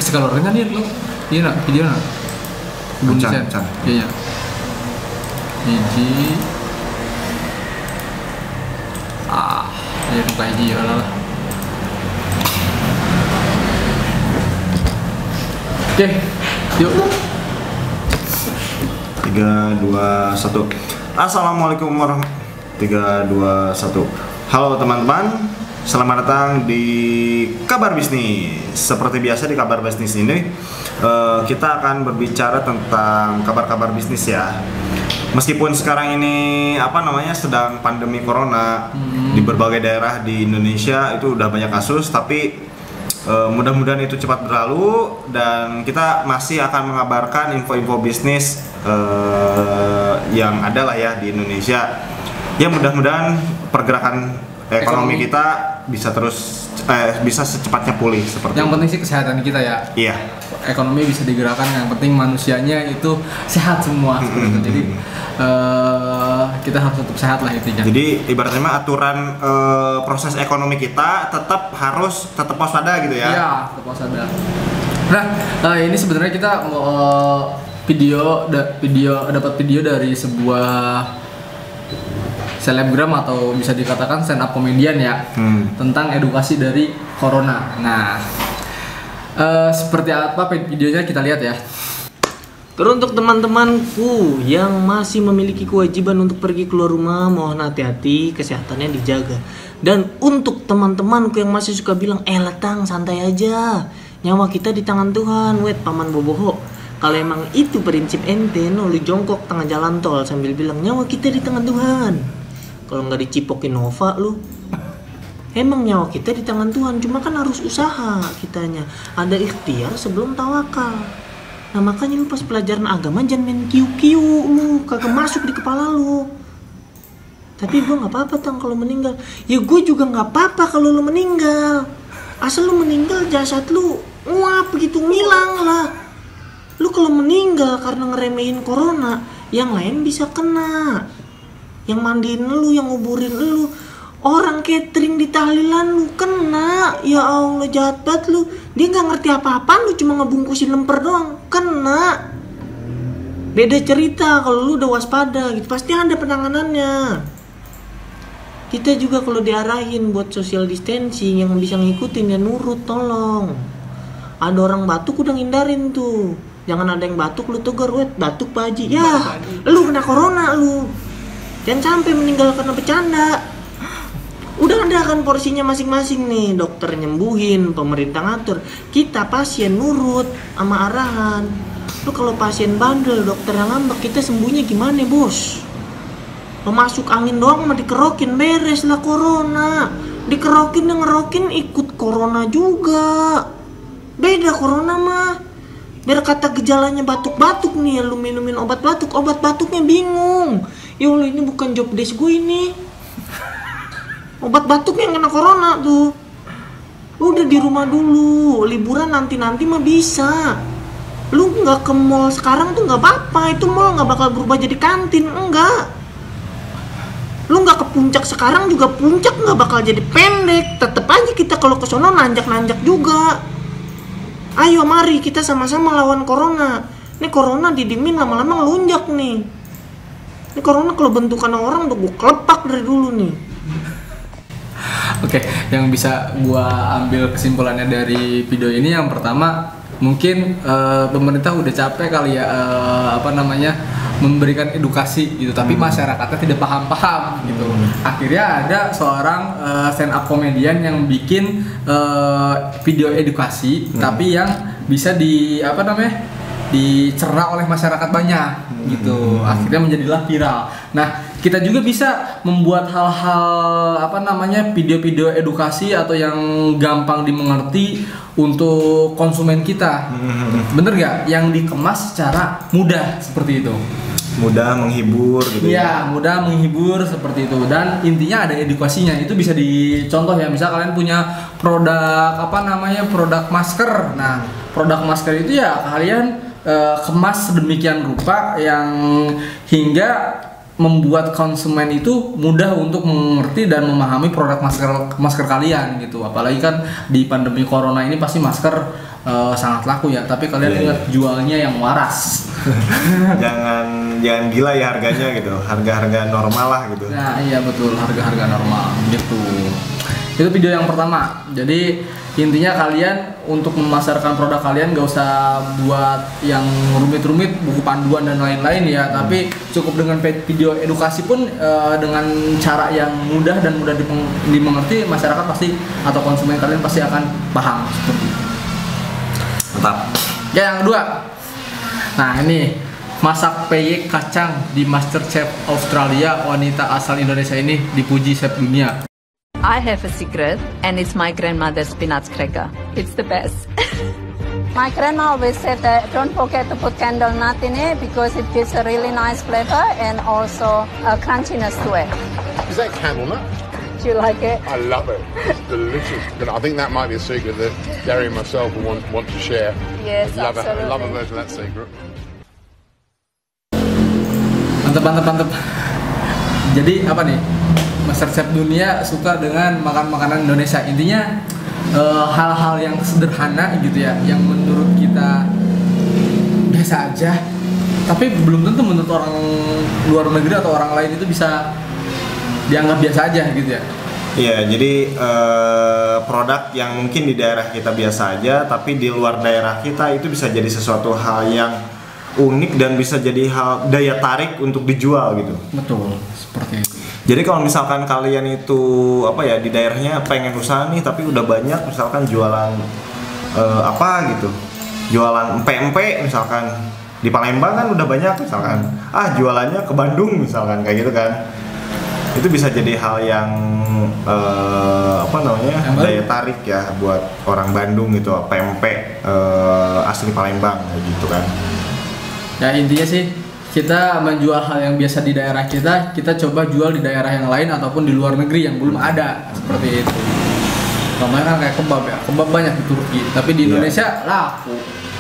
Sekali orang kan dia lo, iya nak video nak. Can. Iya. Hiji. Ya nuka hiji ya lah. Oke, yuk. 3, 2, 1. Assalamualaikum warahmatullahi 3, 2, 1. Halo teman-teman, selamat datang di Kabar Bisnis. Seperti biasa di Kabar Bisnis ini kita akan berbicara tentang kabar-kabar bisnis ya. Meskipun sekarang ini sedang pandemi corona di berbagai daerah di Indonesia itu udah banyak kasus, tapi mudah-mudahan itu cepat berlalu dan kita masih akan mengabarkan info-info bisnis yang ada lah ya di Indonesia. Ya mudah-mudahan pergerakan ekonomi kita bisa terus bisa secepatnya pulih seperti yang itu. penting sih kesehatan kita ya. Iya. Ekonomi bisa digerakkan, yang penting manusianya itu sehat semua seperti itu. Jadi kita harus tetap sehat lah intinya. Jadi ibaratnya mah aturan proses ekonomi kita tetap waspada gitu ya. Iya, tetap waspada. Nah, ini sebenarnya kita dapat video dari sebuah selebgram atau bisa dikatakan stand up comedian ya, tentang edukasi dari corona. Nah, seperti apa videonya kita lihat ya. Teruntuk teman-temanku yang masih memiliki kewajiban untuk pergi keluar rumah, mohon hati-hati, kesehatannya dijaga. Dan untuk teman-temanku yang masih suka bilang, letang santai aja, nyawa kita di tangan Tuhan, wet paman boboho. Kalau emang itu prinsip ente, lu jongkok tengah jalan tol sambil bilang nyawa kita di tangan Tuhan. Kalau nggak dicipokin Nova lu, emang nyawa kita di tangan Tuhan, cuma kan harus usaha kitanya. Ada ikhtiar sebelum tawakal. Nah makanya lu pas pelajaran agama jangan main kiu-kiu lu, kagak masuk di kepala lu. Tapi gue nggak apa-apa tang kalau meninggal. Ya gue juga nggak apa-apa kalau lu meninggal. Asal lu meninggal jasad lu nguap begitu ngilang lah. Lu kalau meninggal karena ngeremehin corona, yang lain bisa kena. Yang mandiin lu, yang nguburin lu, orang catering di tahlilan lu kena. Ya Allah jahat banget lu. Dia nggak ngerti apa-apaan, lu cuma ngebungkusin lemper doang, kena. Beda cerita kalau lu udah waspada gitu, pasti ada penanganannya. Kita juga kalau diarahin buat social distancing, yang bisa ngikutin ya nurut, tolong. Ada orang batuk udah ngindarin tuh. Jangan ada yang batuk lu tegur, wet batuk Pak Haji. Ya, lu kena corona lu. Jangan sampai meninggal karena bercanda. Udah ada kan porsinya masing-masing nih, dokter nyembuhin, pemerintah ngatur. Kita pasien nurut sama arahan. Lu kalau pasien bandel, dokter yang ngambek, kita sembuhnya gimana bos? Lo masuk angin doang mah dikerokin, beres lah corona. Dikerokin dan ngerokin ikut corona juga. Beda corona mah. Biar kata gejalanya batuk-batuk nih, lu minumin obat batuknya bingung. Ya Allah ini bukan job desk gue ini. Obat batuknya yang kena corona tuh. Lu udah di rumah dulu, liburan nanti mah bisa. Lu nggak ke mall sekarang tuh nggak apa-apa, itu mall nggak bakal berubah jadi kantin, enggak. Lu nggak ke puncak sekarang juga puncak nggak bakal jadi pendek. Tetep aja kita kalau ke sono nanjak juga. Ayo mari kita sama-sama lawan corona. Ini corona didimin lama-lama ngelunjak nih. Ini corona kalau bentukan orang udah gue kelepak dari dulu nih. Oke, yang bisa gua ambil kesimpulannya dari video ini, yang pertama mungkin pemerintah udah capek kali ya memberikan edukasi gitu, tapi masyarakatnya tidak paham gitu. Akhirnya ada seorang stand up comedian yang bikin video edukasi, tapi yang bisa dicerna oleh masyarakat banyak gitu. Akhirnya menjadilah viral. Nah, kita juga bisa membuat hal-hal video-video edukasi atau yang gampang dimengerti untuk konsumen kita. Bener gak? Yang dikemas secara mudah seperti itu. Mudah menghibur gitu. Iya, mudah menghibur seperti itu. Dan intinya ada edukasinya. Itu bisa dicontoh ya. Misal kalian punya produk produk masker. Nah, produk masker itu ya kalian kemas sedemikian rupa yang hingga membuat konsumen itu mudah untuk mengerti dan memahami produk masker kalian gitu. Apalagi kan di pandemi corona ini pasti masker sangat laku ya, tapi kalian Iya, ingat jualnya yang waras. jangan gila ya harganya gitu, harga normal lah gitu. Nah iya betul, harga normal gitu. Itu video yang pertama. Jadi intinya kalian untuk memasarkan produk kalian gak usah buat yang rumit-rumit, buku panduan dan lain-lain ya, tapi cukup dengan video edukasi pun dengan cara yang mudah dan mudah dimengerti, masyarakat pasti atau konsumen kalian pasti akan paham seperti itu. Mantap. Ya, yang kedua. Nah, ini masak peyek kacang di MasterChef Australia. Wanita asal Indonesia ini dipuji chef dunia. I have a secret, and it's my grandmother's spinach cracker. It's the best. My grandma always said that don't forget to put candle nut in it because it gives a really nice flavor and also a crunchiness to it. Is that candle nut? Do you like it? I love it. It's delicious. But I think that might be a secret that Derry and myself will want to share. Yes, I'd absolutely. love a version of that secret. Mantep. Jadi apa nih? MasterChef dunia suka dengan makan makanan Indonesia. Intinya hal-hal yang sederhana gitu ya, yang menurut kita biasa aja, tapi belum tentu menurut orang luar negeri atau orang lain itu bisa dianggap biasa aja gitu ya. Iya, jadi produk yang mungkin di daerah kita biasa aja, tapi di luar daerah kita itu bisa jadi sesuatu hal yang unik dan bisa jadi hal daya tarik untuk dijual gitu. Betul, seperti itu. Jadi kalau misalkan kalian itu apa ya di daerahnya pengen usaha nih, tapi udah banyak misalkan jualan apa gitu, jualan empek misalkan di Palembang kan udah banyak misalkan, jualannya ke Bandung misalkan kayak gitu kan, itu bisa jadi hal yang daya tarik ya buat orang Bandung gitu, pempek asli Palembang kayak gitu kan. Ya intinya sih kita menjual hal yang biasa di daerah kita coba jual di daerah yang lain ataupun di luar negeri yang belum ada seperti itu. Contohnya kan kayak kebab ya, kebab banyak di Turki, tapi di Indonesia laku.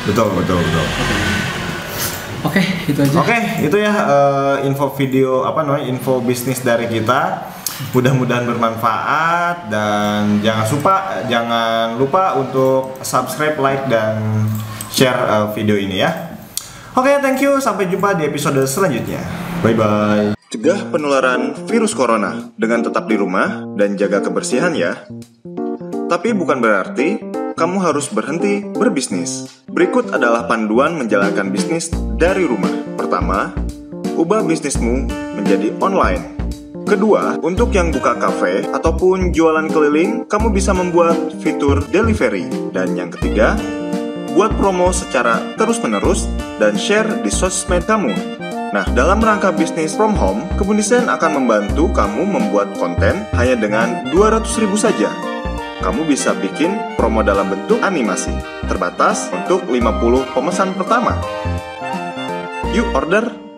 Betul. Oke, itu aja. Oke, itu ya info bisnis dari kita. Mudah-mudahan bermanfaat dan jangan lupa untuk subscribe, like dan share video ini ya. Oke, thank you. Sampai jumpa di episode selanjutnya. Bye-bye. Cegah penularan virus corona dengan tetap di rumah dan jaga kebersihan ya. Tapi bukan berarti kamu harus berhenti berbisnis. Berikut adalah panduan menjalankan bisnis dari rumah. Pertama, ubah bisnismu menjadi online. Kedua, untuk yang buka kafe ataupun jualan keliling, kamu bisa membuat fitur delivery. Dan yang ketiga, buat promo secara terus-menerus dan share di sosmed kamu. Nah, dalam rangka bisnis from home, Kebun akan membantu kamu membuat konten hanya dengan 200.000 saja. Kamu bisa bikin promo dalam bentuk animasi, terbatas untuk 50 pemesan pertama. Yuk order!